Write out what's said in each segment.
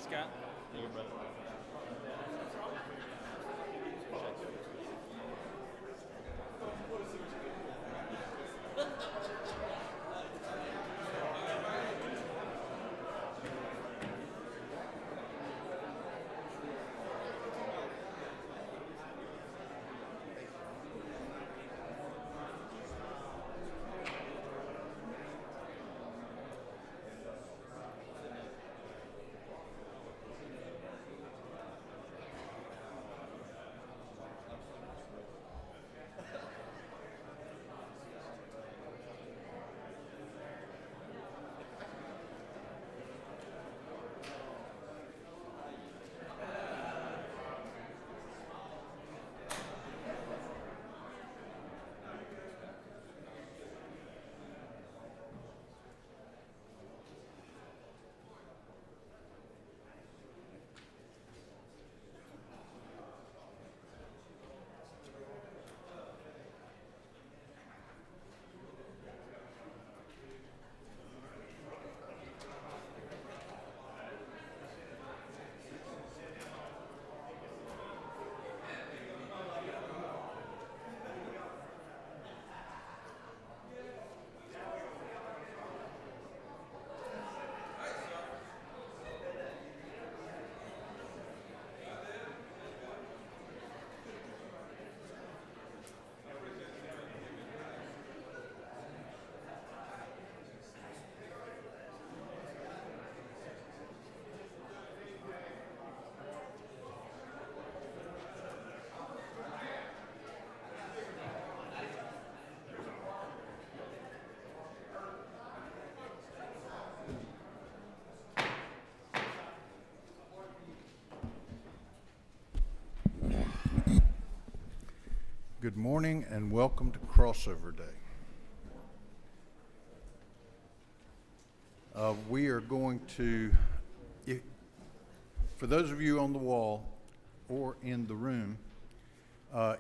Scott. Here, brother. Good morning and welcome to Crossover Day. We are going to, for those of you on the wall or in the room,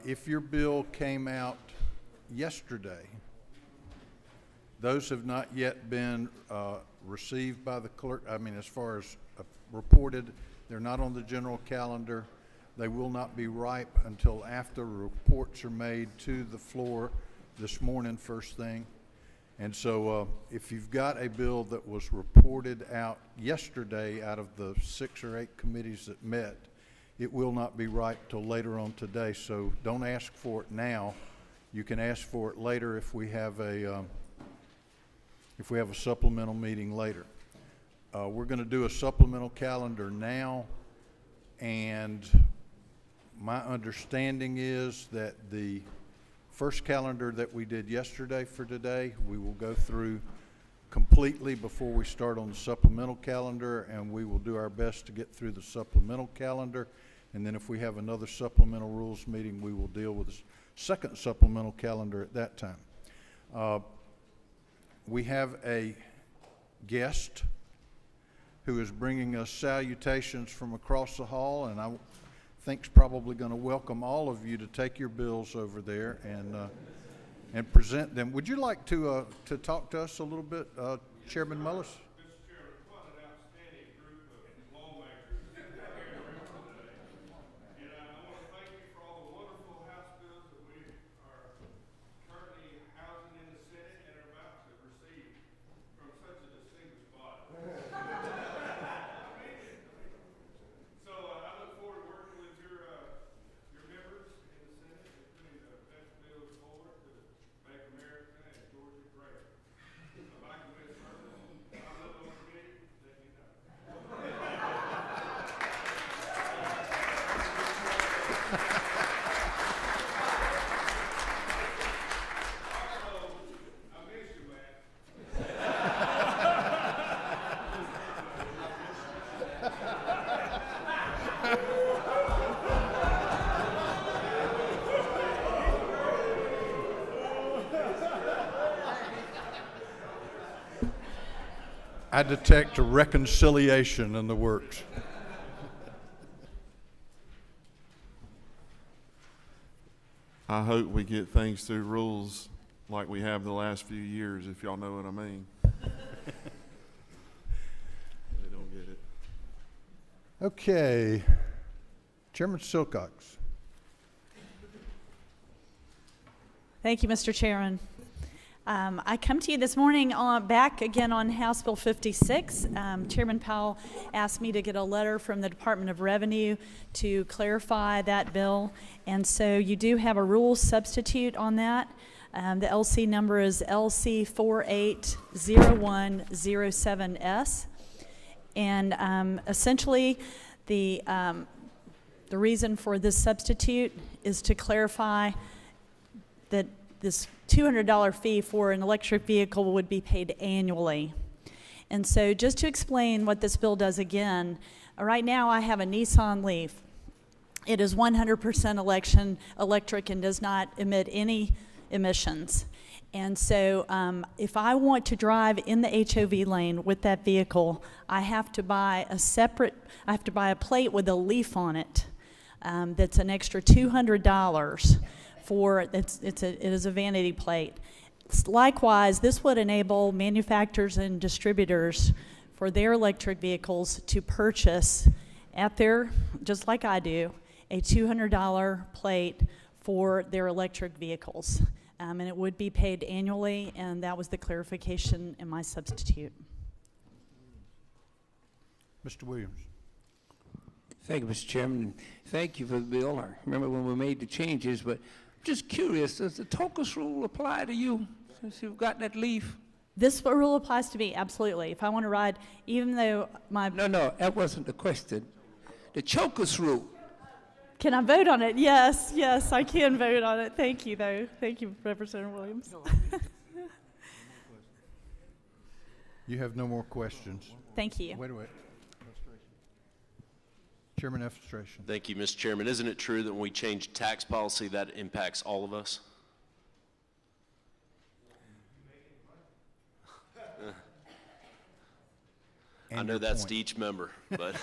if your bill came out yesterday, those have not yet been received by the clerk. I mean, as far as reported, they're not on the general calendar. They will not be ripe until after reports are made to the floor this morning, first thing. And so if you've got a bill that was reported out yesterday out of the 6 or 8 committees that met, it will not be ripe till later on today. So don't ask for it now. You can ask for it later if we have a supplemental meeting later. We're going to do a supplemental calendar now, and my understanding is that the first calendar that we did yesterday for today, we will go through completely before we start on the supplemental calendar, and we will do our best to get through the supplemental calendar. And then if we have another supplemental rules meeting, we will deal with the second supplemental calendar at that time. We have a guest who is bringing us salutations from across the hall, and I think's probably going to welcome all of you to take your bills over there and present them. Would you like to talk to us a little bit, Chairman Mullis? Mr. Chairman, what an outstanding group of lawmakers here in the room today. And I want to thank you for all the wonderful House bills that we are currently housing in the Senate and are about to receive from such a distinguished body. So I look forward to working with your members in the Senate and putting the best bills forward to make America and Georgia great. Micah, I love on committee, let me know. Also, I miss you, man. I detect a reconciliation in the works. I hope we get things through rules like we have the last few years, if y'all know what I mean. They don't get it. Okay. Chairman Silcox. Thank you, Mr. Chairman. I come to you this morning back again on House Bill 56. Chairman Powell asked me to get a letter from the Department of Revenue to clarify that bill, and so you do have a rules substitute on that. The LC number is LC 480107S, and essentially the reason for this substitute is to clarify that this $200 fee for an electric vehicle would be paid annually. And so just to explain what this bill does again, right now I have a Nissan Leaf. It is 100% electric and does not emit any emissions. And so if I want to drive in the HOV lane with that vehicle, I have to buy a plate with a leaf on it that's an extra $200 it is a vanity plate. Likewise, this would enable manufacturers and distributors for their electric vehicles to purchase just like I do, a $200 plate for their electric vehicles. And it would be paid annually, and that was the clarification in my substitute. Mr. Williams. Thank you, Mr. Chairman. Thank you for the bill. I remember when we made the changes, but just curious, does the Tokus rule apply to you since you've got that leaf? This rule applies to me, absolutely. If I want to ride, even though my... No, that wasn't the question. The Chokus rule. Can I vote on it? Yes, I can vote on it. Thank you, though. Thank you, Representative Williams. You have no more questions. Thank you. Wait. Chairman Effistration. Thank you, Mr. Chairman. Isn't it true that when we change tax policy, that impacts all of us? I know that's to each member, but.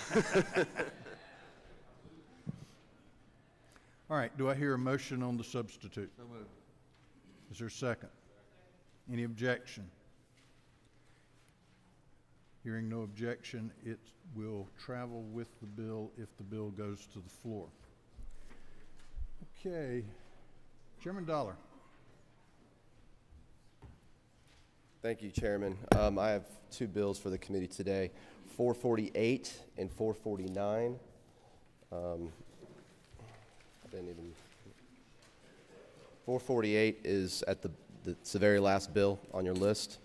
All right, do I hear a motion on the substitute? So moved. Is there a second? Any objection? Hearing no objection, it will travel with the bill if the bill goes to the floor. Okay, Chairman Dollar. Thank you, Chairman. I have two bills for the committee today, 448 and 449. 448 is at it's the very last bill on your list.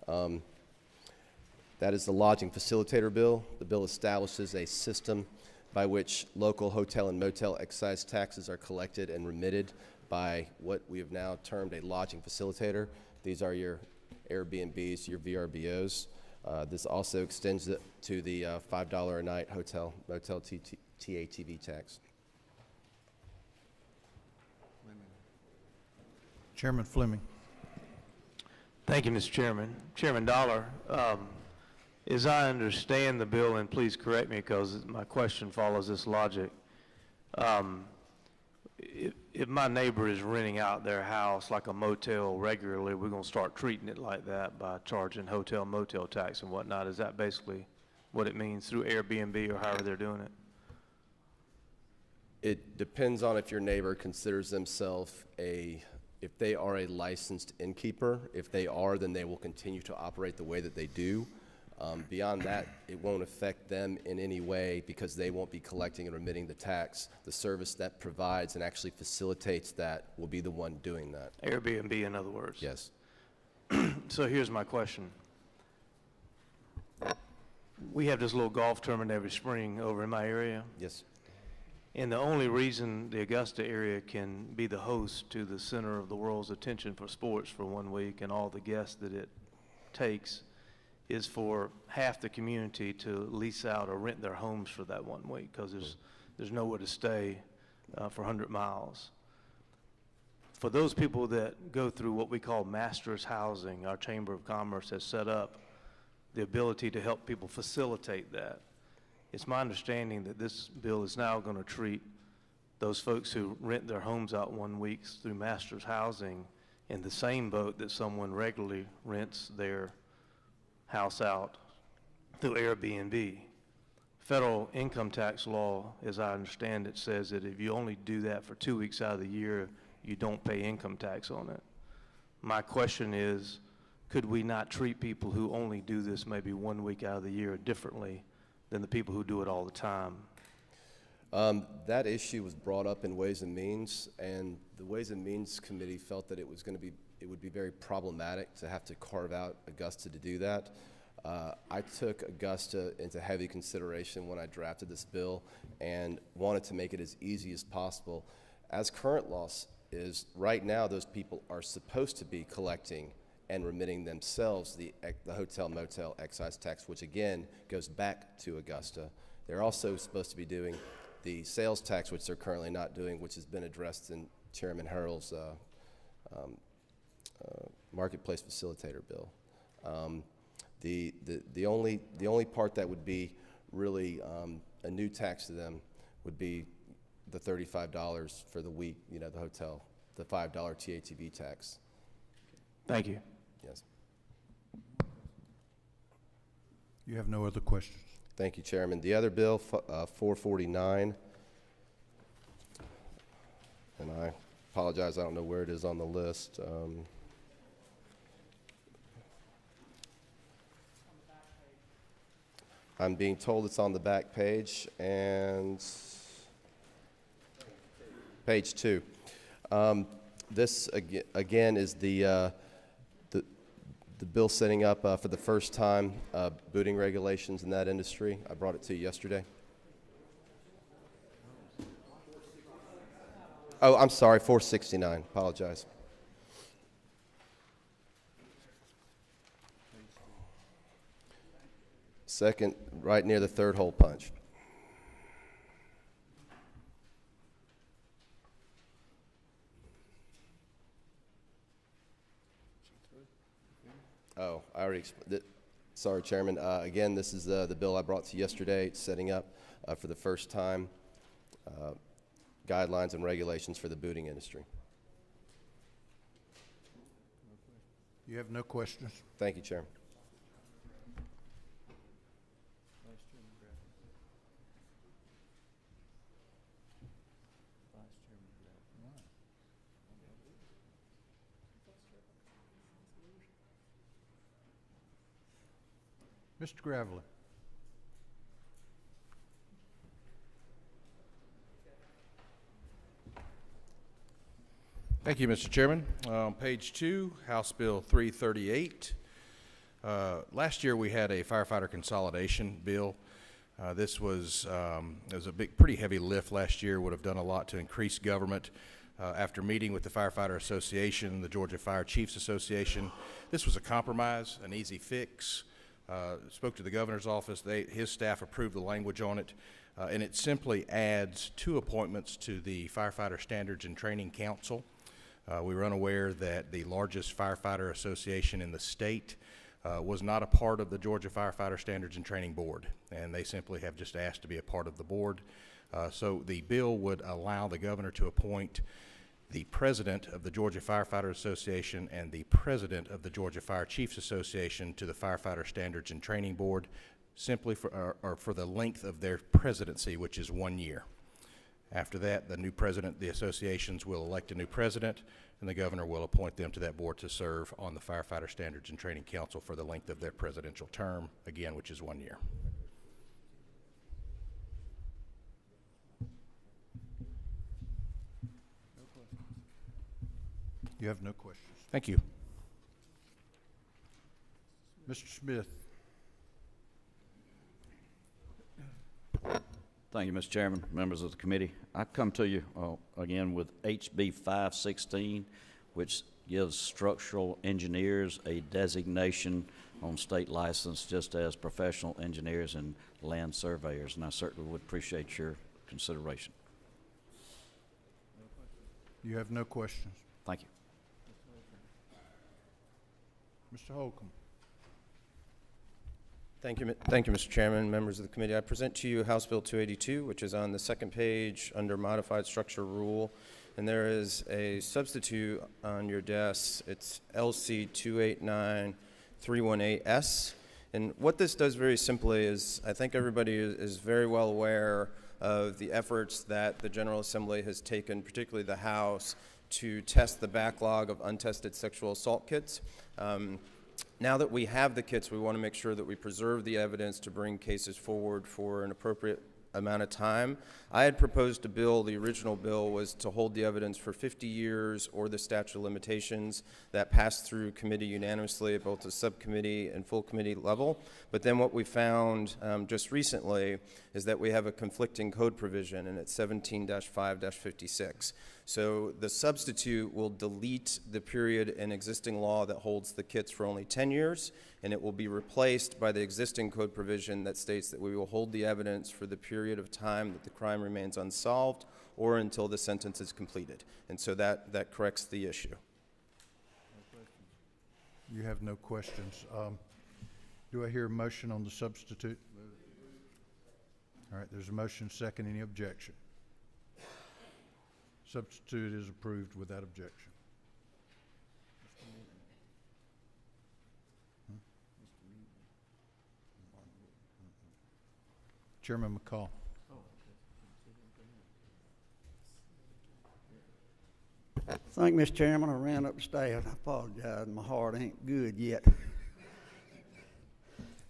That is the lodging facilitator bill. The bill establishes a system by which local hotel and motel excise taxes are collected and remitted by what we have now termed a lodging facilitator. These are your Airbnbs, your VRBOs. This also extends it to the $5 a night hotel, motel TATV tax. Chairman Fleming. Thank you, Mr. Chairman. Chairman Dollar, as I understand the bill, and please correct me because my question follows this logic, if my neighbor is renting out their house like a motel regularly, we're going to start treating it like that by charging hotel motel tax and whatnot. Is that basically what it means through Airbnb or however they're doing it? It depends on if your neighbor considers themselves if they are a licensed innkeeper. If they are, then they will continue to operate the way that they do. Beyond that, it won't affect them in any way because they won't be collecting and remitting the tax. The service that provides and actually facilitates that will be the one doing that. Airbnb, in other words. Yes. So here's my question. We have this little golf tournament every spring over in my area. Yes. And the only reason the Augusta area can be the host to the center of the world's attention for sports for 1 week and all the guests that it takes is for half the community to lease out or rent their homes for that 1 week because there's nowhere to stay for 100 miles. For those people that go through what we call master's housing, our Chamber of Commerce has set up the ability to help people facilitate that. It's my understanding that this bill is now going to treat those folks who rent their homes out 1 week through master's housing in the same boat that someone regularly rents their house out through Airbnb. federal income tax law, as I understand it, says that if you only do that for 2 weeks out of the year, you don't pay income tax on it. My question is, could we not treat people who only do this maybe 1 week out of the year differently than the people who do it all the time? That issue was brought up in Ways and Means, and the Ways and Means Committee felt that it would be very problematic to have to carve out Augusta to do that. I took Augusta into heavy consideration when I drafted this bill and wanted to make it as easy as possible. As current law is, right now those people are supposed to be collecting and remitting themselves the hotel motel excise tax, which again goes back to Augusta. They're also supposed to be doing the sales tax, which they're currently not doing, which has been addressed in Chairman Harrell's marketplace facilitator bill. The only part that would be really a new tax to them would be the $35 for the week, the hotel, the $5 TATV tax. Thank you. Yes. You have no other questions? Thank you, Chairman. The other bill, 449, and I apologize, I don't know where it is on the list. I'm being told it's on the back page, and page 2. This again is the bill setting up for the first time booting regulations in that industry. I brought it to you yesterday. Oh, I'm sorry, 469. Apologize. Second, right near the third hole punch. Oh, I already explained. Sorry, Chairman. Again, this is the bill I brought to you yesterday. It's setting up for the first time guidelines and regulations for the booting industry. You have no questions? Thank you, Chairman. Mr. Gravley. Thank you, Mr. Chairman. On page 2, House Bill 338. Last year we had a firefighter consolidation bill. This was it was a pretty heavy lift last year. Would have done a lot to increase government. After meeting with the Firefighter Association, the Georgia Fire Chiefs Association, this was a compromise, an easy fix. Spoke to the governor's office. His staff approved the language on it, and it simply adds 2 appointments to the Firefighter Standards and Training Council. We were unaware that the largest firefighter association in the state was not a part of the Georgia Firefighter Standards and Training Board, and they simply have just asked to be a part of the board. So the bill would allow the governor to appoint the president of the Georgia Firefighter Association and the president of the Georgia Fire Chiefs Association to the Firefighter Standards and Training Board, simply for the length of their presidency, which is 1 year. After that, the new president, the associations will elect a new president, and the governor will appoint them to that board to serve on the Firefighter Standards and Training Council for the length of their presidential term, again, which is 1 year. You have no questions. Thank you. Mr. Smith. Thank you, Mr. Chairman, members of the committee. I come to you again with HB 516, which gives structural engineers a designation on state license just as professional engineers and land surveyors, and I certainly would appreciate your consideration. You have no questions. Thank you. Mr. Holcomb. Thank you, Mr. Chairman, members of the committee. I present to you House Bill 282, which is on the second page under Modified Structure Rule, and there is a substitute on your desk. It's LC 289318S, And what this does very simply is, I think everybody is very well aware of the efforts that the General Assembly has taken, particularly the House, to test the backlog of untested sexual assault kits. Now that we have the kits, we want to make sure that we preserve the evidence to bring cases forward for an appropriate amount of time. I had proposed a bill, the original bill was to hold the evidence for 50 years or the statute of limitations. That passed through committee unanimously at both the subcommittee and full committee level. But then what we found just recently is that we have a conflicting code provision, and it's 17-5-56. So the substitute will delete the period in existing law that holds the kits for only 10 years, and it will be replaced by the existing code provision that states that we will hold the evidence for the period of time that the crime remains unsolved or until the sentence is completed. And so that corrects the issue. You have no questions. Do I hear a motion on the substitute? All right, there's a motion, second. Any objection? Substitute is approved without objection. Chairman McCall. Thank you, Mr. Chairman. I ran up the stairs. I apologize. My heart ain't good yet.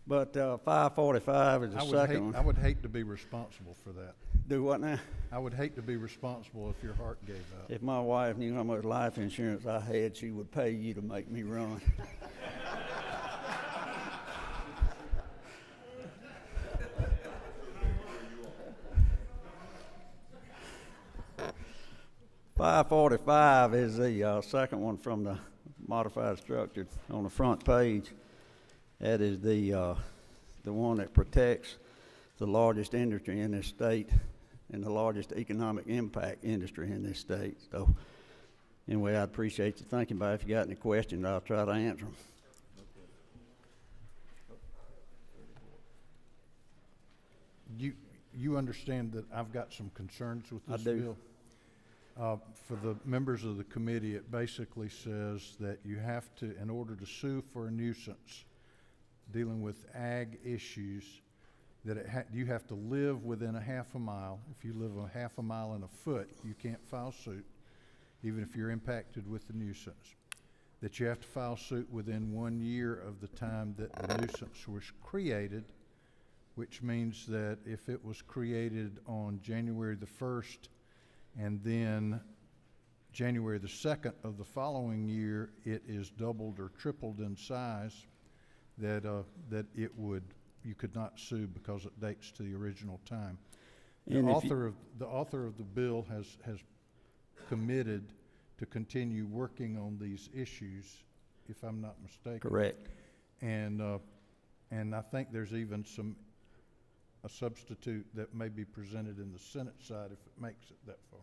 But 545 is the second one. I would hate to be responsible for that. Do what now? I would hate to be responsible if your heart gave out. If my wife knew how much life insurance I had, she would pay you to make me run. $545 is the second one from the modified structure on the front page. That is the one that protects the largest industry in this state and the largest economic impact industry in this state. So anyway, I appreciate you thinking about it. If you got any questions, I'll try to answer them. You understand that I've got some concerns with this I do. bill? For the members of the committee, it basically says that you have to, in order to sue for a nuisance dealing with ag issues, that you have to live within a half a mile. If you live a half a mile and a foot, you can't file suit, even if you're impacted with the nuisance. That you have to file suit within 1 year of the time that the nuisance was created, which means that if it was created on January the 1st and then January the 2nd of the following year, it is doubled or tripled in size, that you could not sue because it dates to the original time. The author of the bill has committed to continue working on these issues, if I'm not mistaken. Correct. And I think there's even a substitute that may be presented in the Senate side if it makes it that far.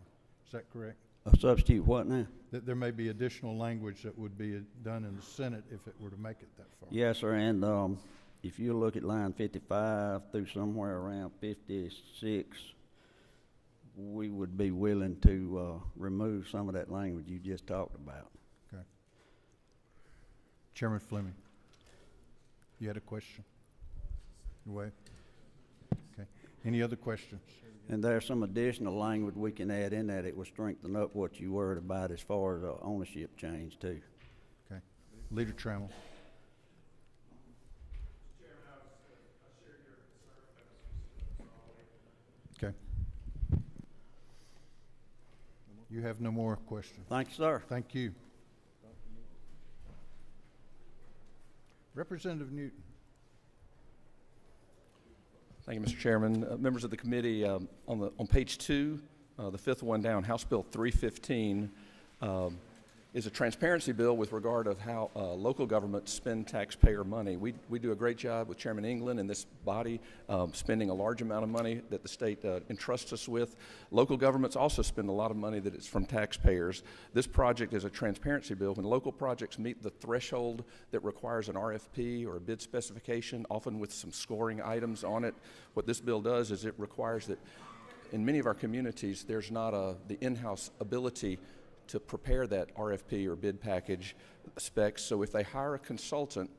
Is that correct? A substitute what now? That there may be additional language that would be done in the Senate if it were to make it that far. Yes, sir, and if you look at line 55 through somewhere around 56, we would be willing to remove some of that language you just talked about. Okay. Chairman Fleming, you had a question? Your way? Okay. Any other questions? And there's some additional language we can add in that it will strengthen up what you worried about as far as ownership change too. Okay. Leader Trammell. Okay. You have no more questions. Thank you, sir. Thank you. Representative Newton. Thank you, Mr. Chairman. Members of the committee, on page 2, the fifth one down, House Bill 315 is a transparency bill with regard of how local governments spend taxpayer money. We do a great job with Chairman England and this body spending a large amount of money that the state entrusts us with. Local governments also spend a lot of money that is from taxpayers. This project is a transparency bill. When local projects meet the threshold that requires an RFP or a bid specification, often with some scoring items on it, what this bill does is it requires that in many of our communities there's not the in-house ability to prepare that RFP or bid package specs. So if they hire a consultant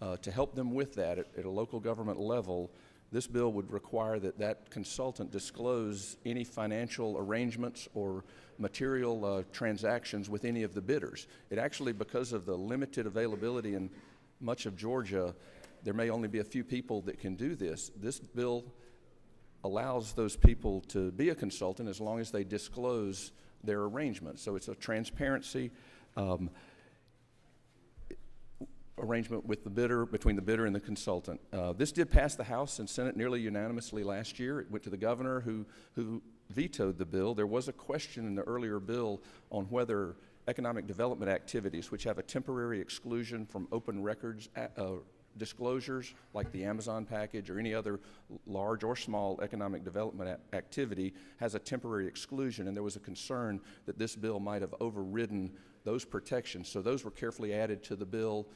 To help them with that at a local government level, this bill would require that that consultant disclose any financial arrangements or material transactions with any of the bidders. It actually, because of the limited availability in much of Georgia, there may only be a few people that can do this. This bill allows those people to be a consultant as long as they disclose their arrangements. So it's a transparency arrangement with the bidder, between the bidder and the consultant. This did pass the House and Senate nearly unanimously last year. It went to the governor who vetoed the bill. There was a question in the earlier bill on whether economic development activities, which have a temporary exclusion from open records disclosures, like the Amazon package or any other large or small economic development activity, has a temporary exclusion, and there was a concern that this bill might have overridden those protections. So those were carefully added to the bill,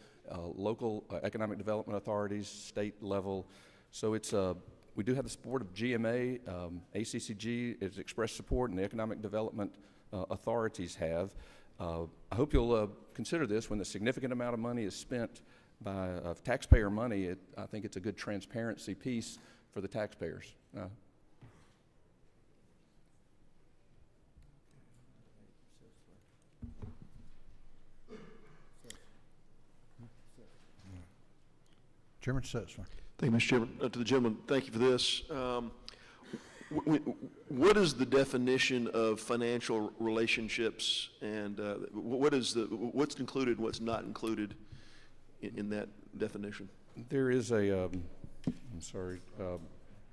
local economic development authorities, state level. So it's we do have the support of GMA, ACCG has expressed support, and the economic development authorities have. I hope you'll consider this when the significant amount of money is spent by taxpayer money. I think it's a good transparency piece for the taxpayers. Chairman Setzler. Thank you, Mr. Chairman. To the gentleman, thank you for this. What is the definition of financial relationships, and what's included and what's not included in that definition? There is a, I'm sorry,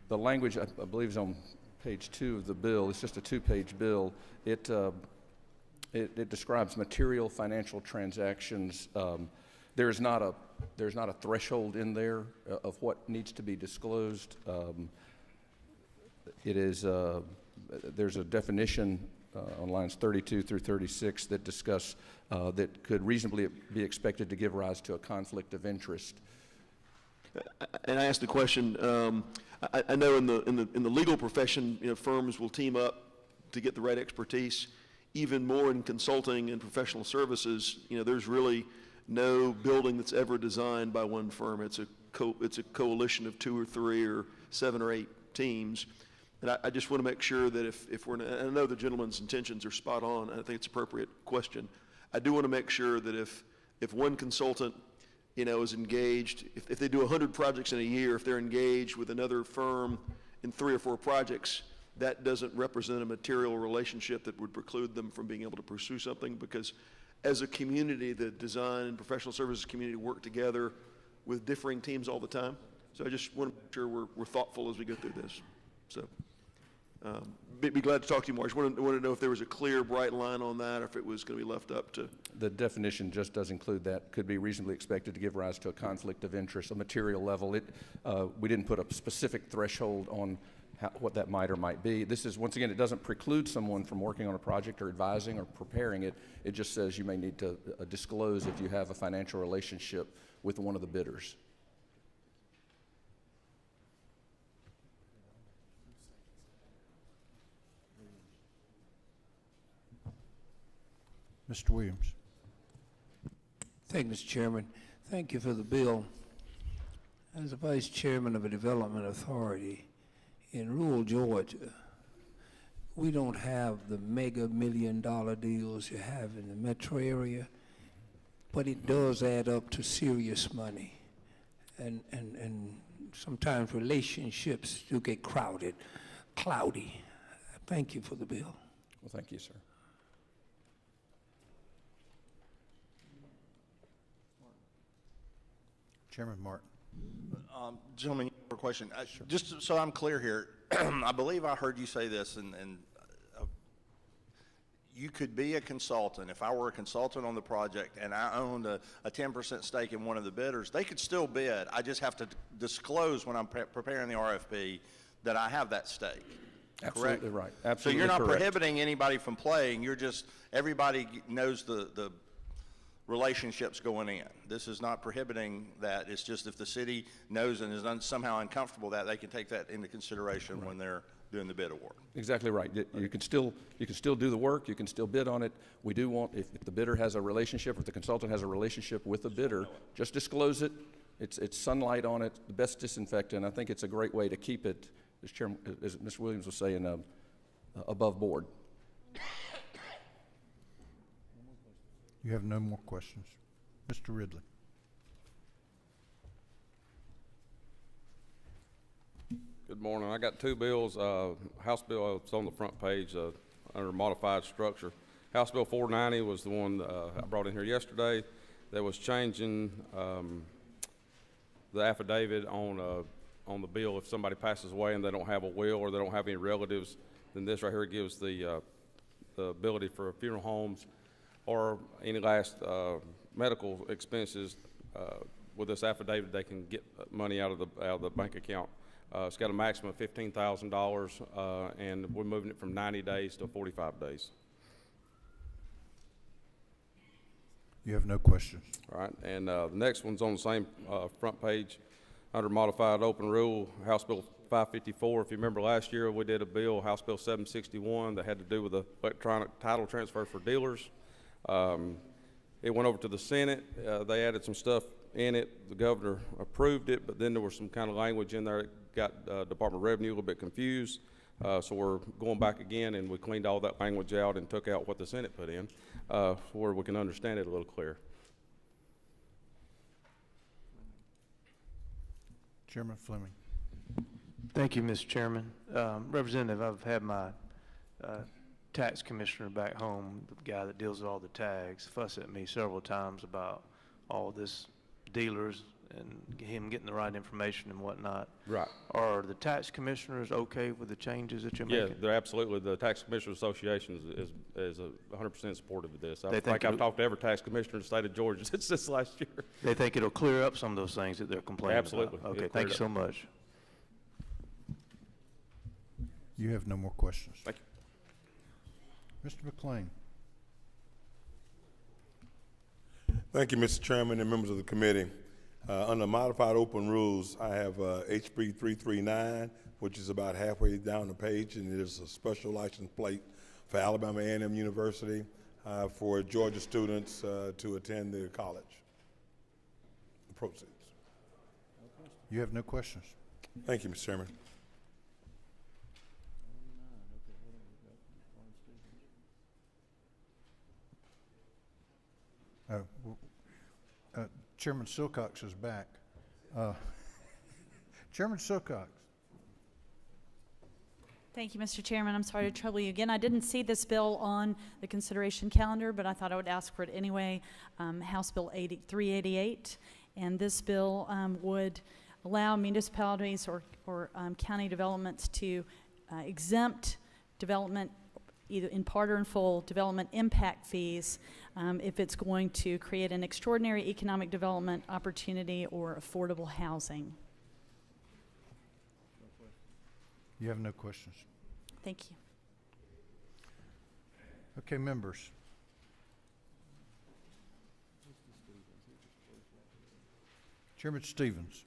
the language I believe is on page 2 of the bill. It's just a 2-page bill. It describes material financial transactions. There's not a threshold in there of what needs to be disclosed. There's a definition on lines 32 through 36 that discuss that could reasonably be expected to give rise to a conflict of interest. And I asked the question. I know in the legal profession, firms will team up to get the right expertise. Even more in consulting and professional services, there's really no building that's ever designed by one firm. It's a coalition of 2 or 3 or 7 or 8 teams. And I just want to make sure that if we're, and I know the gentleman's intentions are spot on, and I think it's an appropriate question. I do want to make sure that if one consultant, is engaged, if they do 100 projects in a year, if they're engaged with another firm in 3 or 4 projects, that doesn't represent a material relationship that would preclude them from being able to pursue something, because as a community, the design and professional services community work together with differing teams all the time. So I just want to make sure we're thoughtful as we go through this. So be glad to talk to you more. I just want to know if there was a clear, bright line on that, or if it was going to be left up to. The definition just does include that. Could be reasonably expected to give rise to a conflict of interest, a material level. We didn't put a specific threshold on what that might or might be. This is, once again, it doesn't preclude someone from working on a project or advising or preparing it. It just says you may need to disclose if you have a financial relationship with one of the bidders. Mr. Williams. Thank you, Mr. Chairman. Thank you for the bill. As a vice chairman of a development authority in rural Georgia, we don't have the mega $1-million deals you have in the metro area, but it does add up to serious money. And sometimes relationships do get cloudy. Thank you for the bill. Well, thank you, sir. Chairman Martin. Gentlemen, a question. Sure. Just so I'm clear here, I believe I heard you say this, and you could be a consultant. If I were a consultant on the project and I owned a 10% stake in one of the bidders, they could still bid. I just have to disclose when I'm preparing the RFP that I have that stake. Absolutely correct? Right. Absolutely. So you're not correct. prohibiting anybody from playing. You're just, everybody knows the relationships going in. This is not prohibiting that. It's just if the city knows and is somehow uncomfortable that, they can take that into consideration when they're doing the bid award. Exactly right. You can still do the work. You can still bid on it. We do want, if the bidder has a relationship, if the consultant has a relationship with the bidder, just disclose it It's sunlight on it, the best disinfectant. I think it's a great way to keep it, as Mr. Williams was saying, above board. You have no more questions. Mr. Ridley. Good morning. I got two bills. House bill, it's on the front page under modified structure. House Bill 490 was the one I brought in here yesterday that was changing the affidavit on the bill. If somebody passes away and they don't have a will or they don't have any relatives, then this right here gives the ability for funeral homes or any last medical expenses with this affidavit. They can get money out of the bank account. It's got a maximum of $15,000, and we're moving it from 90 days to 45 days. You have no questions. All right, and the next one's on the same front page under modified open rule, House Bill 554. If you remember last year, we did a bill, House Bill 761, that had to do with the electronic title transfer for dealers. It went over to the Senate. They added some stuff in it. The governor approved it, but then there was some kind of language in there that got Department of Revenue a little bit confused. So we're going back again, and we cleaned all that language out and took out what the Senate put in, where we can understand it a little clearer. Chairman Fleming. Thank you, Mr. Chairman. Representative, I've had my tax commissioner back home, the guy that deals with all the tags, fuss at me several times about all this dealers and him getting the right information and whatnot. Right. Are the tax commissioners okay with the changes that you're making? Yeah, they're absolutely. The Tax Commissioners Association is 100% supportive of this. They think I've talked to every tax commissioner in the state of Georgia since this last year. They think it'll clear up some of those things that they're complaining Absolutely. about? Okay, thank you so much. You have no more questions. Thank you. Mr. McClain. Thank you, Mr. Chairman and members of the committee. Under modified open rules, I have HB 339, which is about halfway down the page, and it is a special license plate for Alabama A&M University for Georgia students to attend the college. The proceeds. You have no questions. Thank you, Mr. Chairman. Chairman Silcox is back. Chairman Silcox. Thank you, Mr. Chairman. I'm sorry to trouble you again. I didn't see this bill on the consideration calendar, but I thought I would ask for it anyway. House Bill 388, and this bill would allow municipalities or county developments to exempt development, either in part or in full, development impact fees if it's going to create an extraordinary economic development opportunity or affordable housing. You have no questions. Thank you. Okay, members. Chairman Stevens.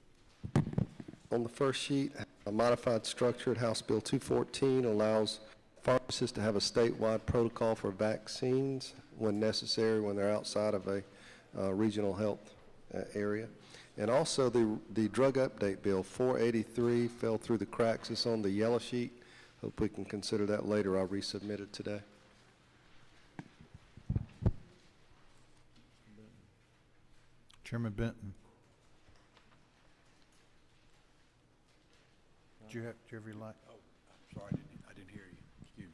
On the first sheet, a modified structure at House Bill 214 allows pharmacists to have a statewide protocol for vaccines when necessary, when they're outside of a regional health area. And also the drug update bill, 483, fell through the cracks. It's on the yellow sheet. Hope we can consider that later. I'll resubmit it today. Chairman Benton. Do you have your light? Oh, sorry, I didn't hear you. Excuse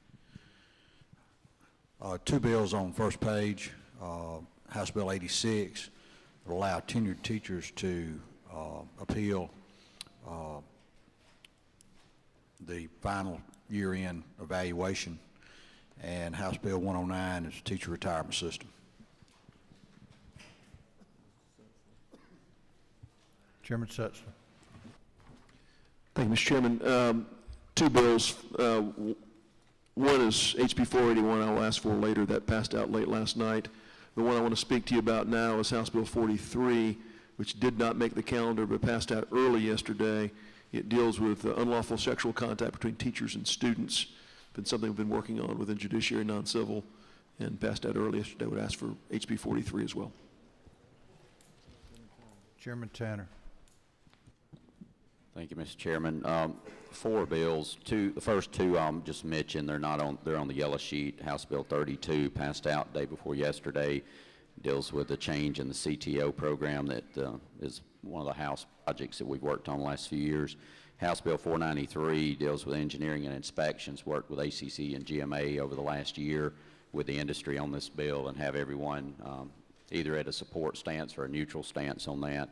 me. Two bills on first page. House Bill 86 will allow tenured teachers to appeal the final year-end evaluation, and House Bill 109 is teacher retirement system. Chairman Setzler. Thank you, Mr. Chairman. Two bills. One is HB 481 I will ask for later. That passed out late last night. The one I want to speak to you about now is House Bill 43, which did not make the calendar but passed out early yesterday. It deals with unlawful sexual contact between teachers and students. Been something we've been working on within judiciary and non-civil, and passed out early yesterday. Would ask for HB 43 as well. Chairman Tanner. Thank you, Mr. Chairman. 4 bills. The first 2 just mentioned. They're on the yellow sheet. House Bill 32 passed out day before yesterday. Deals with the change in the CTO program that is one of the House projects that we've worked on the last few years. House Bill 493 deals with engineering and inspections. Worked with ACC and GMA over the last year with the industry on this bill and have everyone either at a support stance or a neutral stance on that.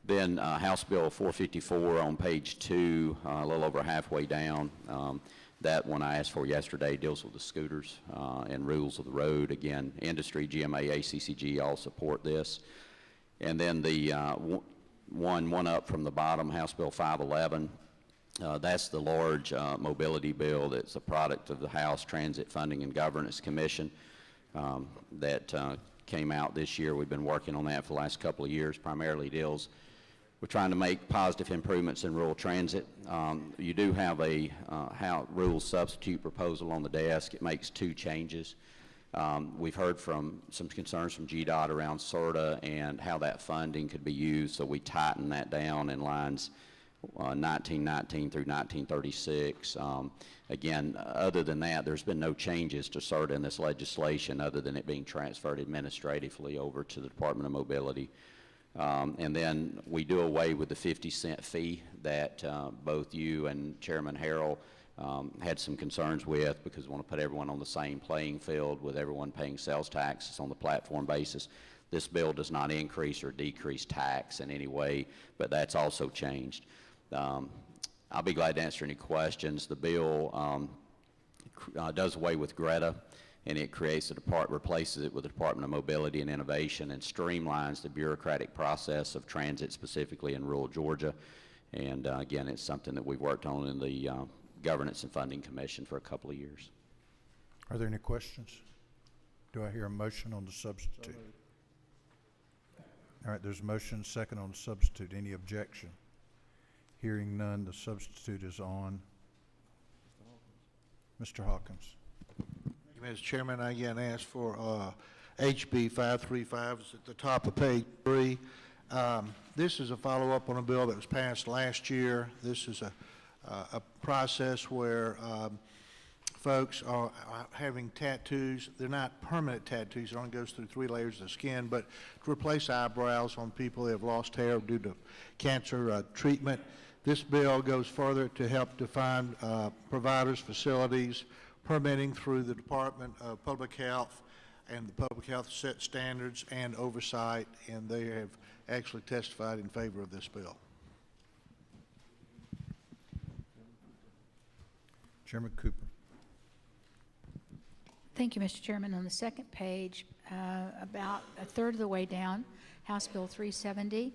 Then House Bill 454 on page 2, a little over halfway down. That one I asked for yesterday deals with the scooters and rules of the road. Again, industry, GMA, ACCG all support this. And then the one up from the bottom, House Bill 511. That's the large mobility bill that's a product of the House Transit Funding and Governance Commission that came out this year. We've been working on that for the last couple of years. Primarily deals with trying to make positive improvements in rural transit. You do have a rules substitute proposal on the desk. It makes 2 changes. We've heard from some concerns from GDOT around SERTA and how that funding could be used, so we tighten that down in lines 1919 through 1936. Again, other than that, there's been no changes to SERTA in this legislation other than it being transferred administratively over to the Department of Mobility. And then we do away with the 50-cent fee that both you and Chairman Harrell had some concerns with, because we want to put everyone on the same playing field with everyone paying sales taxes on the platform basis. This bill does not increase or decrease tax in any way, but that's also changed. I'll be glad to answer any questions. The bill does away with Greta, and it replaces it with the Department of Mobility and Innovation, and streamlines the bureaucratic process of transit, specifically in rural Georgia. And again, it's something that we've worked on in the Governance and Funding Commission for a couple of years. Are there any questions? Do I hear a motion on the substitute? All right, there's a motion, second on the substitute. Any objection? Hearing none, the substitute is on. Mr. Hawkins. Mr. Chairman, I again ask for HB 535. It's at the top of page 3. This is a follow-up on a bill that was passed last year. This is a process where folks are having tattoos. They're not permanent tattoos. It only goes through 3 layers of skin, but to replace eyebrows on people who have lost hair due to cancer treatment. This bill goes further to help define providers, facilities, permitting through the Department of Public Health, and the Public Health set standards and oversight, and they have actually testified in favor of this bill. Chairman Cooper. Thank you, Mr. Chairman. On the second page, about a third of the way down, House Bill 370,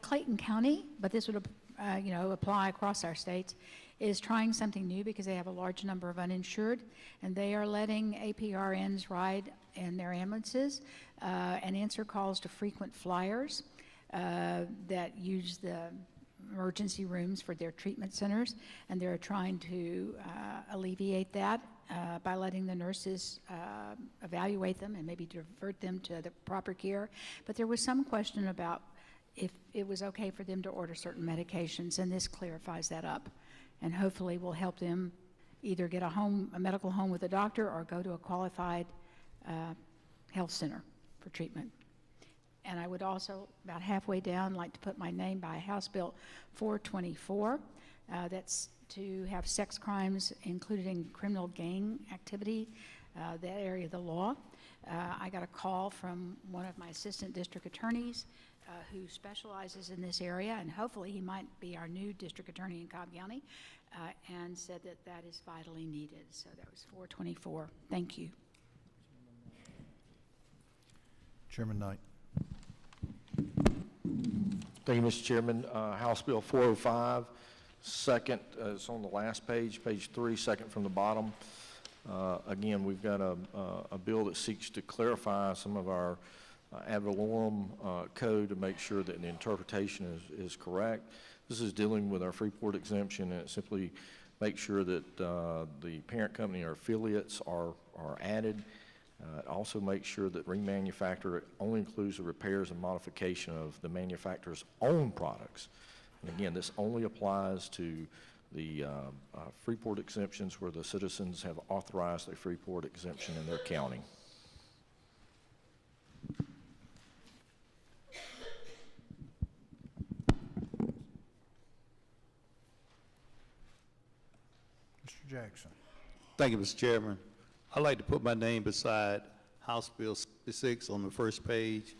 Clayton County, but this would apply across our states, is trying something new because they have a large number of uninsured, and they are letting APRNs ride in their ambulances and answer calls to frequent flyers that use the emergency rooms for their treatment centers, and they're trying to alleviate that by letting the nurses evaluate them and maybe divert them to the proper care. But there was some question about if it was okay for them to order certain medications, and this clarifies that up, and hopefully will help them either get a medical home with a doctor or go to a qualified health center for treatment. And I would also, about halfway down, like to put my name by House Bill 424. That's to have sex crimes included in criminal gang activity, that area of the law. I got a call from one of my assistant district attorneys who specializes in this area, and hopefully he might be our new district attorney in Cobb County, and said that that is vitally needed. So that was 424. Thank you. Chairman Knight. Thank you, Mr. Chairman. House Bill 405, second, it's on the last page, page 3, second from the bottom. Again, we've got a bill that seeks to clarify some of our ad valorem code to make sure that the interpretation is correct. This is dealing with our Freeport exemption, and it simply makes sure that the parent company or affiliates are added. It also makes sure that remanufacture only includes the repairs and modification of the manufacturer's own products. And again, this only applies to the Freeport exemptions where the citizens have authorized a Freeport exemption in their county. Mr. Jackson. Thank you, Mr. Chairman. I'd like to put my name beside House Bill 66 on the first page.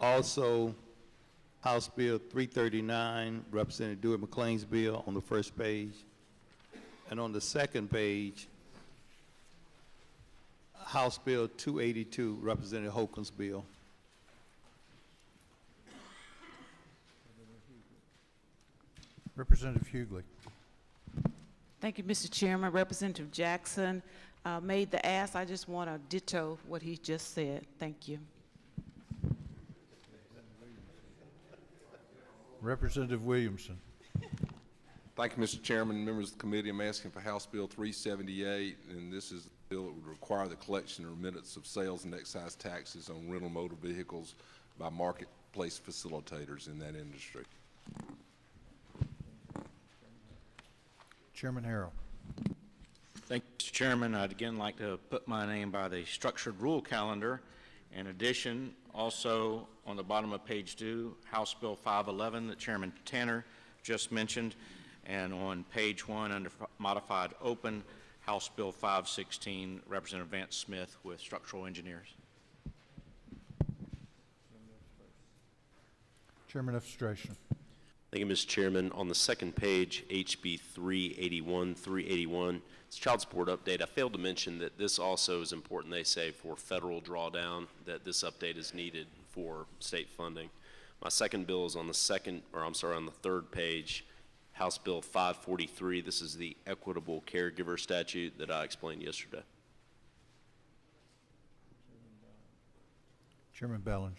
Also, House Bill 339, Representative Dewey McClain's bill on the first page. And on the second page, House Bill 282, Representative Holcomb's bill. Representative Hughley. Thank you, Mr. Chairman. Representative Jackson made the ask. I just want to ditto what he just said. Thank you. Representative Williamson. Thank you, Mr. Chairman, members of the committee. I'm asking for House Bill 378, and this is a bill that would require the collection and remittance of sales and excise taxes on rental motor vehicles by marketplace facilitators in that industry. Chairman Harrell. Thank you, Mr. Chairman. I'd again like to put my name by the structured rule calendar. In addition, also on the bottom of page 2, House Bill 511 that Chairman Tanner just mentioned, and on page 1 under modified open, House Bill 516, Representative Vance Smith with structural engineers. Chairman Illustration. Thank you, Mr. Chairman. On the second page, HB 381, it's child support update. I failed to mention that this also is important, they say, for federal drawdown, that this update is needed for state funding. My second bill is on the third page, House Bill 543. This is the equitable caregiver statute that I explained yesterday. Chairman Bellinger.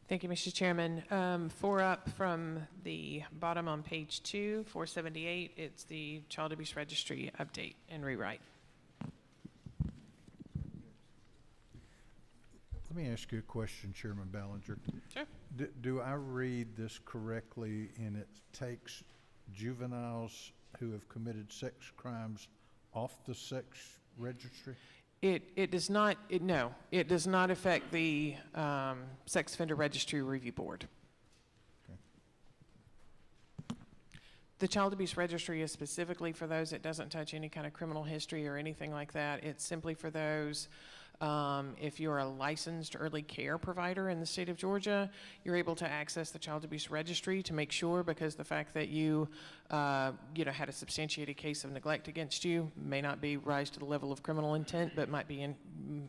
Thank you, Mr. Chairman. 4 up from the bottom on page 2, 478, it's the Child Abuse Registry update and rewrite. Let me ask you a question, Chairman Bellinger. Sure. Do I read this correctly in it takes juveniles who have committed sex crimes off the sex registry? It does not, no, it does not affect the Sex Offender Registry Review Board. Okay. The Child Abuse Registry is specifically for those. It doesn't touch any kind of criminal history or anything like that. It's simply for those, if you're a licensed early care provider in the state of Georgia, you're able to access the Child Abuse Registry to make sure, because the fact that you had a substantiated case of neglect against you may not be rise to the level of criminal intent, but might be in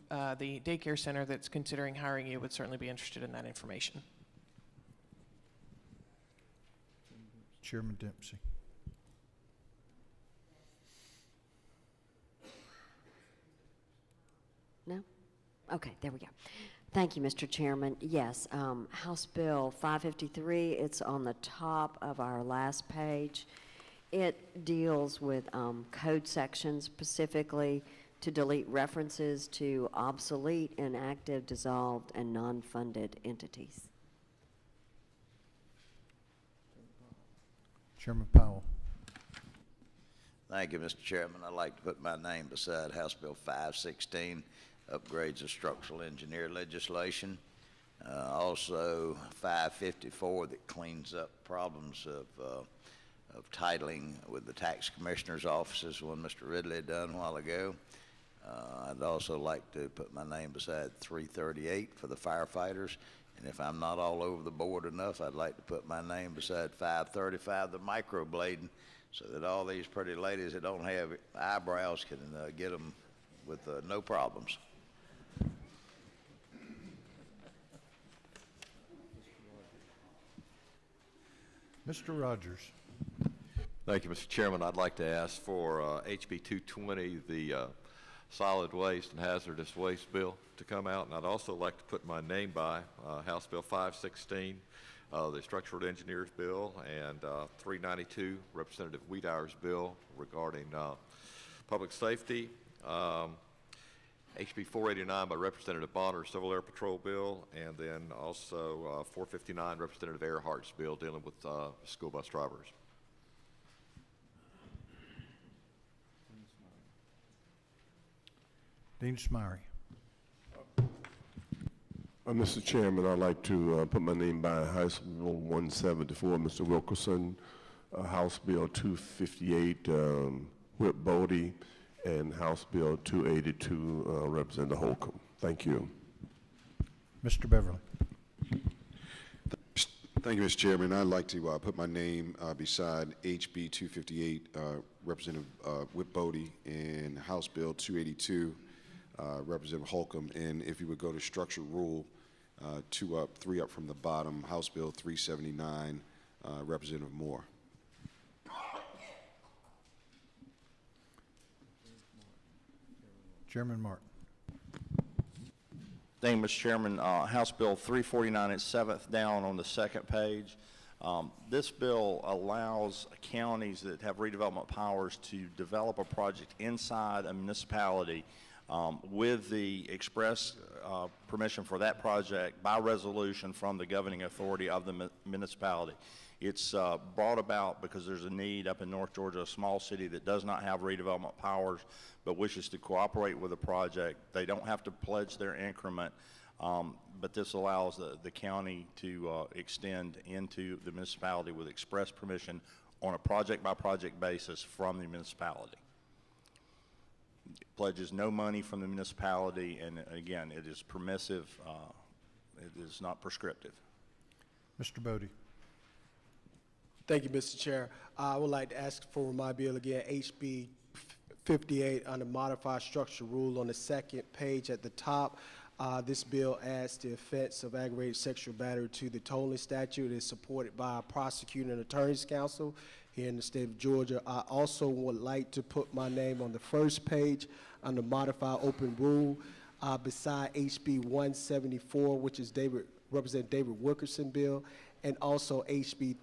the daycare center that's considering hiring you would certainly be interested in that information. Chairman Dempsey. No? Okay, there we go. Thank you, Mr. Chairman. Yes, House Bill 553, it's on the top of our last page. It deals with code sections specifically to delete references to obsolete, inactive, dissolved, and non-funded entities. Chairman Powell. Thank you, Mr. Chairman. I'd like to put my name beside House Bill 516, upgrades of structural engineer legislation. Also 554 that cleans up problems of titling with the tax commissioner's offices, one Mr. Ridley had done a while ago. I'd also like to put my name beside 338 for the firefighters. And if I'm not all over the board enough, I'd like to put my name beside 535, the microblading, so that all these pretty ladies that don't have eyebrows can get them with no problems. Mr. Rogers. Thank you, Mr. Chairman. I'd like to ask for HB 220, the solid waste and hazardous waste bill, to come out. And I'd also like to put my name by House Bill 516, the structural engineers bill, and 392, Representative Wiedeier's bill regarding public safety. HB 489 by Representative Bonner, Civil Air Patrol bill, and then also 459, Representative Earhart's bill dealing with school bus drivers. Dean Smyrie. Mr. Chairman, I'd like to put my name by House Bill 174, Mr. Wilkerson, House Bill 258, Whip Bodie, and House Bill 282, Representative Holcomb. Thank you. Mr. Beverly. Thank you, Mr. Chairman. I'd like to put my name beside HB 258, Representative Whip Bodie, and House Bill 282, Representative Holcomb. And if you would go to structured rule, 2 up, 3 up from the bottom, House Bill 379, Representative Moore. Chairman Martin. Thank you, Mr. Chairman. House Bill 349 is 7th down on the 2nd page. This bill allows counties that have redevelopment powers to develop a project inside a municipality with the express permission for that project by resolution from the governing authority of the municipality. It's brought about because there's a need up in North Georgia, a small city that does not have redevelopment powers but wishes to cooperate with a project. They don't have to pledge their increment, but this allows the county to extend into the municipality with express permission on a project-by-project basis from the municipality. It pledges no money from the municipality, and again, it is permissive. It is not prescriptive. Mr. Bodie. Thank you, Mr. Chair. I would like to ask for my bill again, HB 58, under modified structure rule on the 2nd page at the top. This bill adds the offense of aggravated sexual battery to the tolling statute. It is supported by a prosecuting and attorney's council here in the state of Georgia. I also would like to put my name on the 1st page under modified open rule beside HB 174, which is Representative David Wilkerson bill, and also HB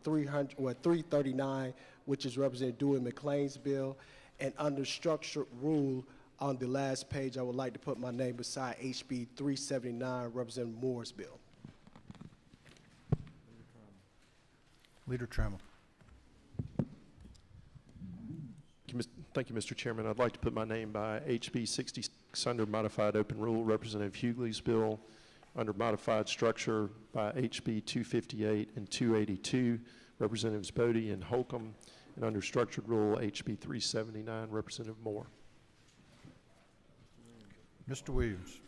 339, which is Representative Dewey McClain's bill. And under structured rule on the last page, I would like to put my name beside HB 379, Representative Moore's bill. Leader Trammell. Thank you, Mr. Chairman. I'd like to put my name by HB 66 under modified open rule, Representative Hughley's bill, under modified structure by HB 258 and 282, Representatives Bodie and Holcomb, and under structured rule, HB 379, Representative Moore. Mr. Williams.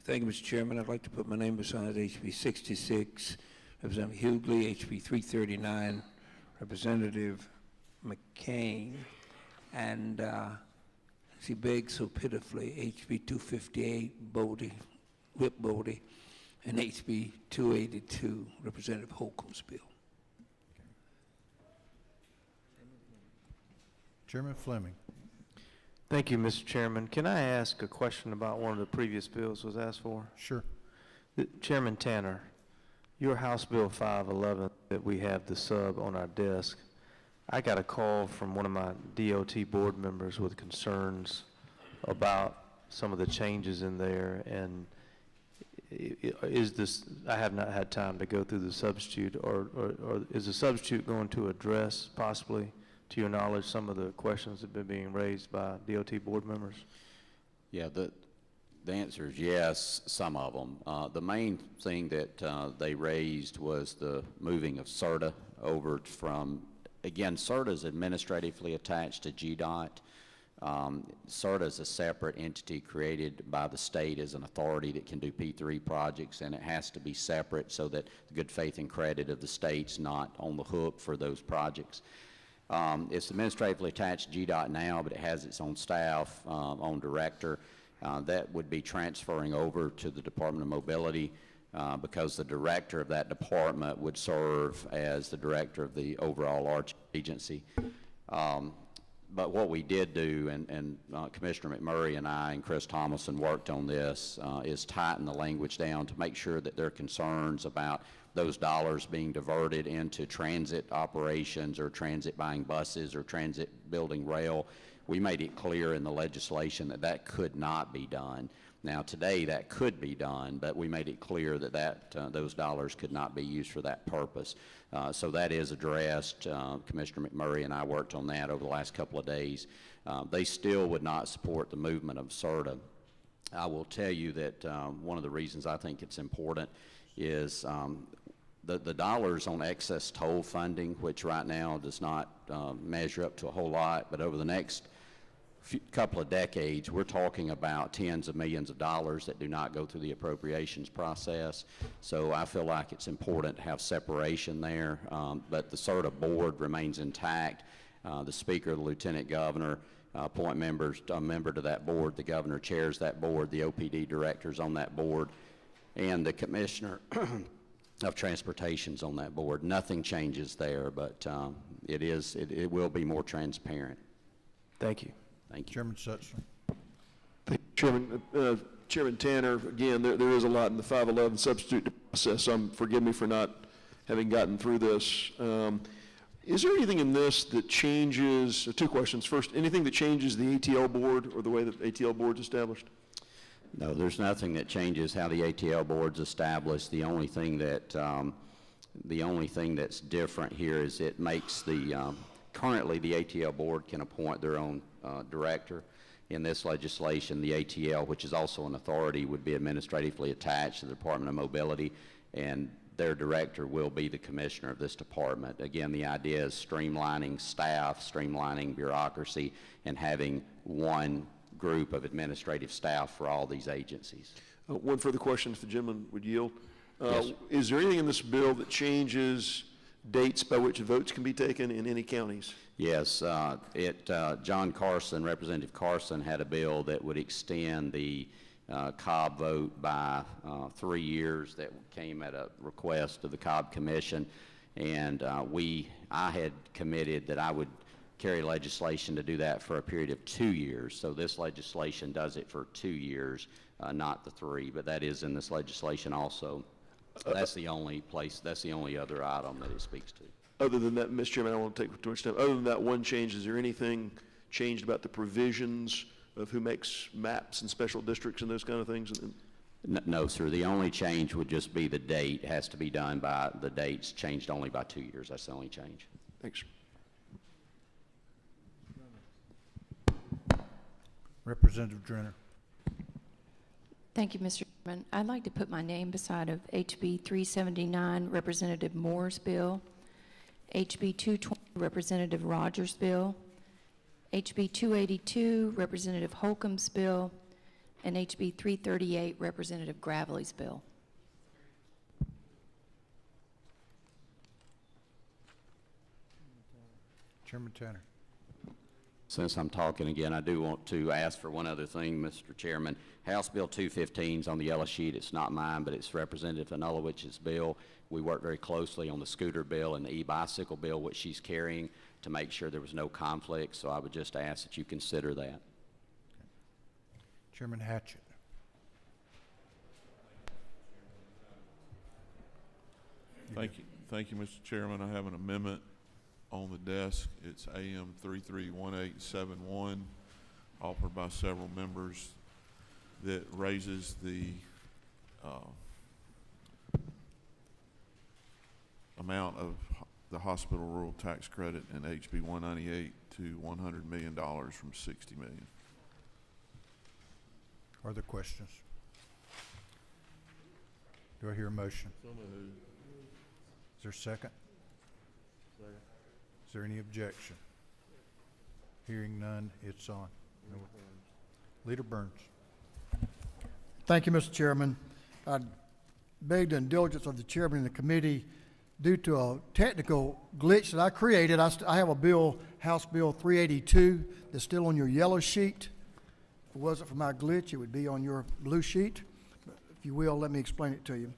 Thank you, Mr. Chairman. I'd like to put my name beside HB 66, Representative Hughley, HB 339, Representative McCain, and she begs so pitifully, HB 258, Bodie, Whip Bodie, and HB 282, Representative Holcomb's bill. Chairman Fleming. Thank you, Mr. Chairman. Can I ask a question about one of the previous bills was asked for? Sure. Chairman Tanner, your House Bill 511 that we have the sub on our desk, I got a call from one of my DOT board members with concerns about some of the changes in there, and is this, I have not had time to go through the substitute, or is the substitute going to address possibly, to your knowledge, some of the questions that have been being raised by DOT board members? Yeah, the answer is yes, some of them. The main thing that they raised was the moving of CERTA over from, again, CERTA is administratively attached to GDOT. CERTA is a separate entity created by the state as an authority that can do P3 projects, and it has to be separate so that the good faith and credit of the state's not on the hook for those projects. It's administratively attached to GDOT now, but it has its own staff, own director. That would be transferring over to the Department of Mobility because the director of that department would serve as the director of the overall arch agency. But what we did do, and Commissioner McMurray and I and Chris Thomason worked on this, is tighten the language down to make sure that their concerns about those dollars being diverted into transit operations or transit buying buses or transit building rail. We made it clear in the legislation that that could not be done. Now, today that could be done, but we made it clear that those dollars could not be used for that purpose. So that is addressed. Commissioner McMurray and I worked on that over the last couple of days. They still would not support the movement of SRTA. I will tell you that one of the reasons I think it's important is the dollars on excess toll funding, which right now does not measure up to a whole lot, but over the next couple of decades, we're talking about tens of millions of dollars that do not go through the appropriations process. So I feel like it's important to have separation there, but the SRTA board remains intact. The speaker, the lieutenant governor, appoint members, a member to that board. The governor chairs that board. The OPD director's on that board, and the commissioner of transportation's on that board. Nothing changes there, but it will be more transparent. Thank you. Thank you. Chairman Sutton. Thank you, Chairman. Chairman Tanner, again, there is a lot in the 511 substitute process. Forgive me for not having gotten through this. Is there anything in this that changes, two questions. First, anything that changes the ATL board or the way that ATL board's established? No, there's nothing that changes how the ATL board's established. The only thing that's different here is it makes currently the ATL board can appoint their own director. In this legislation, the ATL, which is also an authority, would be administratively attached to the Department of Mobility, and their director will be the commissioner of this department. Again, the idea is streamlining staff, streamlining bureaucracy, and having one group of administrative staff for all these agencies. One further question, if the gentleman would yield. Yes. Is there anything in this bill that changes dates by which votes can be taken in any counties? Yes, John Carson, Representative Carson, had a bill that would extend the Cobb vote by 3 years. That came at a request of the Cobb Commission, and I had committed that I would carry legislation to do that for a period of 2 years. So this legislation does it for 2 years, not the 3, but that is in this legislation also. That's the only other item that it speaks to. Other than that, Mr. Chairman, I don't want to take too much time. Other than that one change, is there anything changed about the provisions of who makes maps and special districts and those kind of things? No, sir. The only change would just be the date. It has to be done by the dates changed only by 2 years. That's the only change. Thanks. Representative Drenner. Thank you, Mr. Chairman. I'd like to put my name beside of HB 379, Representative Moore's bill, HB 220, Representative Rogers' bill, HB 282, Representative Holcomb's bill, and HB 338, Representative Gravley's bill. Chairman Tanner. Since I'm talking again, I do want to ask for one other thing, Mr. Chairman. House Bill 215 is on the yellow sheet. It's not mine, but it's Representative Anulowich's bill. We worked very closely on the scooter bill and the e-bicycle bill, which she's carrying, to make sure there was no conflict. So I would just ask that you consider that. Chairman Hatchett. Thank you, Mr. Chairman. I have an amendment on the desk. It's AM 331871, offered by several members, that raises the amount of the hospital rural tax credit in HB 198 to $100 million from $60 million. Are there questions? Do I hear a motion? So moved. Is there a second? Second. Is there any objection? Hearing none, it's on. No. Leader Burns. Thank you, Mr. Chairman. I beg the indulgence of the chairman and the committee. Due to a technical glitch that I created, I have a bill, House Bill 382, that's still on your yellow sheet. If it wasn't for my glitch, it would be on your blue sheet. If you will, let me explain it to you.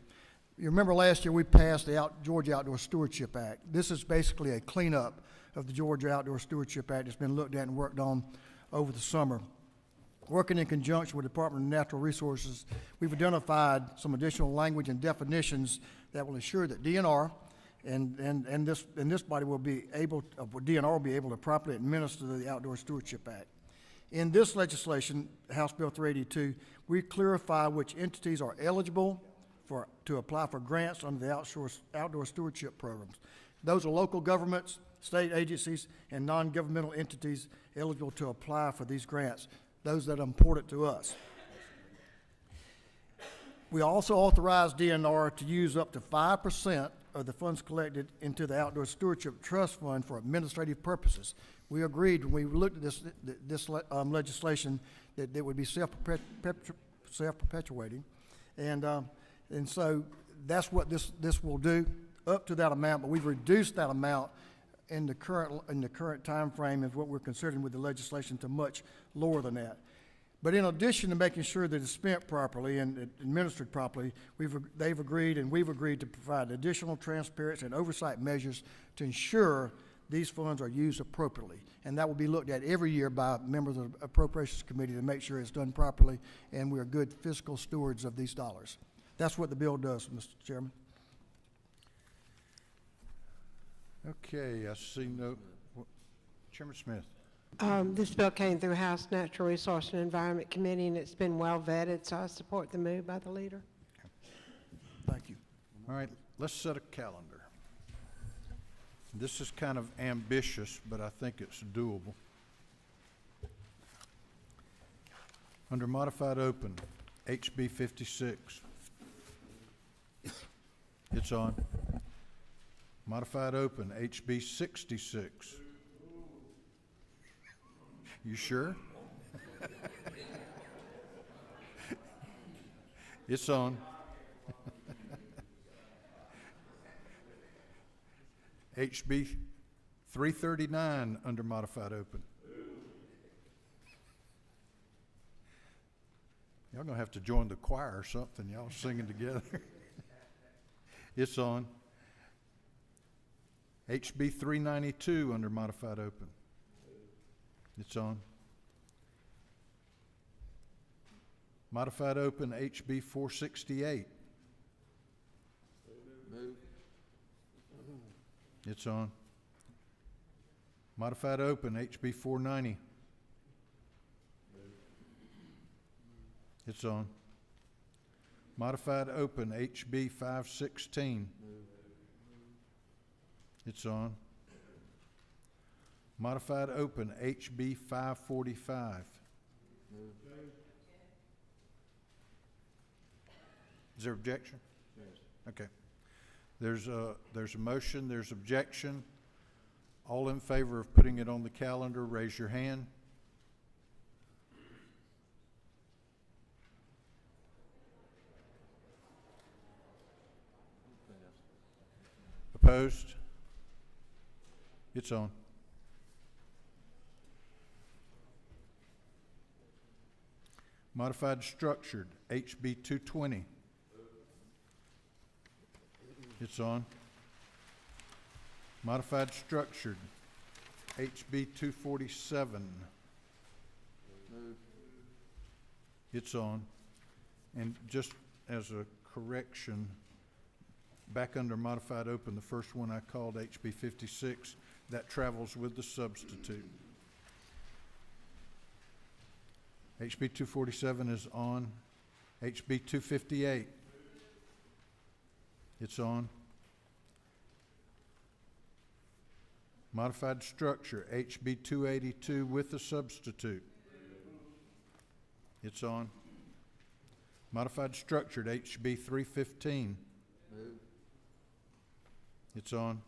You remember last year we passed the Georgia Outdoor Stewardship Act. This is basically a cleanup of the Georgia Outdoor Stewardship Act that's been looked at and worked on over the summer. Working in conjunction with the Department of Natural Resources, we've identified some additional language and definitions that will ensure that DNR and this body will be able, DNR will be able to properly administer the Outdoor Stewardship Act. In this legislation, House Bill 382, we clarify which entities are eligible to apply for grants under the outdoor stewardship programs. Those are local governments, state agencies, and non-governmental entities eligible to apply for these grants, those that are important to us. We also authorize DNR to use up to 5% of the funds collected into the Outdoor Stewardship Trust Fund for administrative purposes. We agreed when we looked at this legislation that it would be self-perpetuating, and so that's what this will do, up to that amount. But we've reduced that amount in the current time frame of what we're considering with the legislation to much lower than that. But in addition to making sure that it's spent properly and administered properly, they've agreed and we've agreed to provide additional transparency and oversight measures to ensure these funds are used appropriately. And that will be looked at every year by members of the Appropriations Committee to make sure it's done properly and we are good fiscal stewards of these dollars. That's what the bill does, Mr. Chairman. Okay, I see no, Chairman Smith. This bill came through House Natural Resource and Environment Committee, and it's been well vetted, so I support the move by the leader. Thank you. All right, let's set a calendar. This is kind of ambitious, but I think it's doable. Under modified open, HB 56. It's on. Modified open, HB 66. You sure? It's on. HB 339 under modified open. Y'all gonna have to join the choir or something. Y'all singing together. It's on. HB 392 under modified open. It's on. Modified open HB 468. It's on. Modified open HB 490. It's on. Modified open HB 516. It's on. Modified open HB 545. Is there objection? Yes. Okay. There's a motion, there's objection. All in favor of putting it on the calendar, raise your hand. Opposed? It's on. Modified structured, HB 220. It's on. Modified structured, HB 247. It's on. And just as a correction, back under modified open, the first one I called HB 56, that travels with the substitute. HB 247 is on. HB 258. It's on. Modified structure, HB 282 with the substitute. It's on. Modified structured, HB 315. It's on.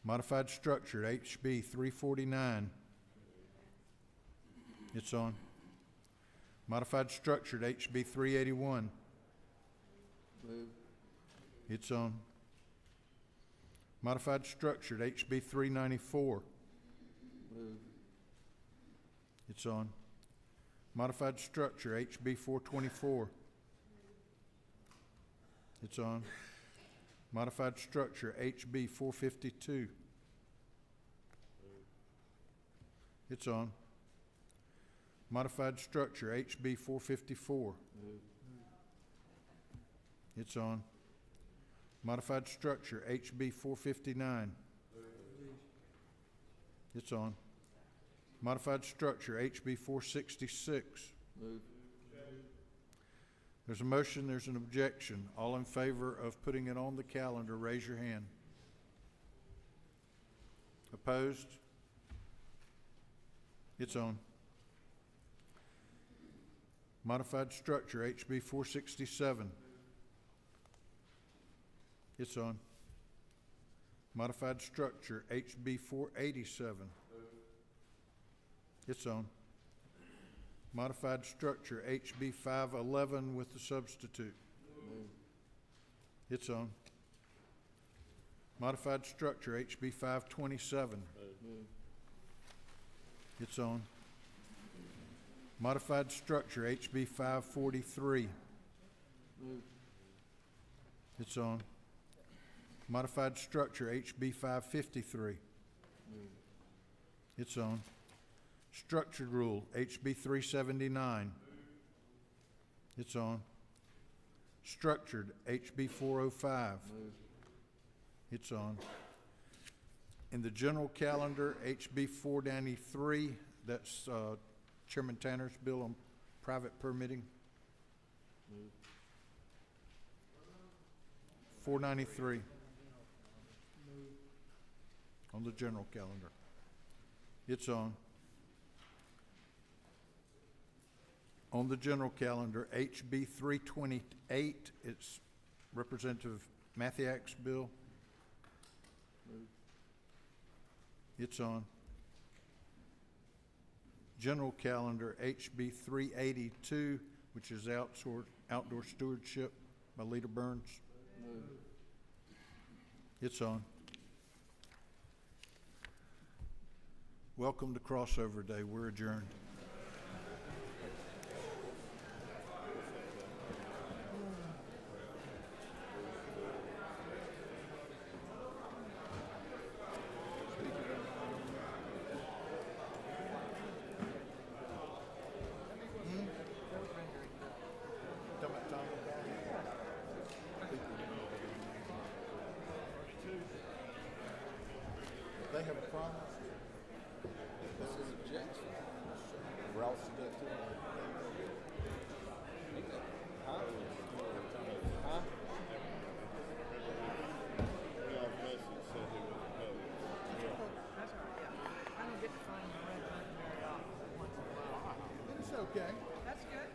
Modified structured, HB 349. It's on. Modified structured, HB 381. It's on. Modified structured, HB 394. It's on. Modified structure, HB 424. It's on. Modified structure, HB 452. It's on. Modified structure, HB 454. It's on. Modified structure, HB 459. It's on. Modified structure, HB 466. There's a motion, there's an objection. All in favor of putting it on the calendar, raise your hand. Opposed? It's on. Modified structure, HB 467. It's on. Modified structure, HB 487. It's on. Modified structure, HB 511 with the substitute. It's on. Modified structure, HB 527. It's on. Modified structure, HB 543. It's on. Modified structure, HB 553. It's on. Structured rule, HB 379. It's on. Structured, HB 405. It's on. In the general calendar, HB 493, that's Chairman Tanner's bill on private permitting. 493 on the general calendar. It's on. On the general calendar, HB 328, it's Representative Mathiak's bill. It's on. General calendar, HB 382, which is outdoor stewardship by Leader Burns. It's on. Welcome to Crossover Day. We're adjourned. They have a problem. This is objection. Ralph's objection. Huh? Huh? It's okay. That's good.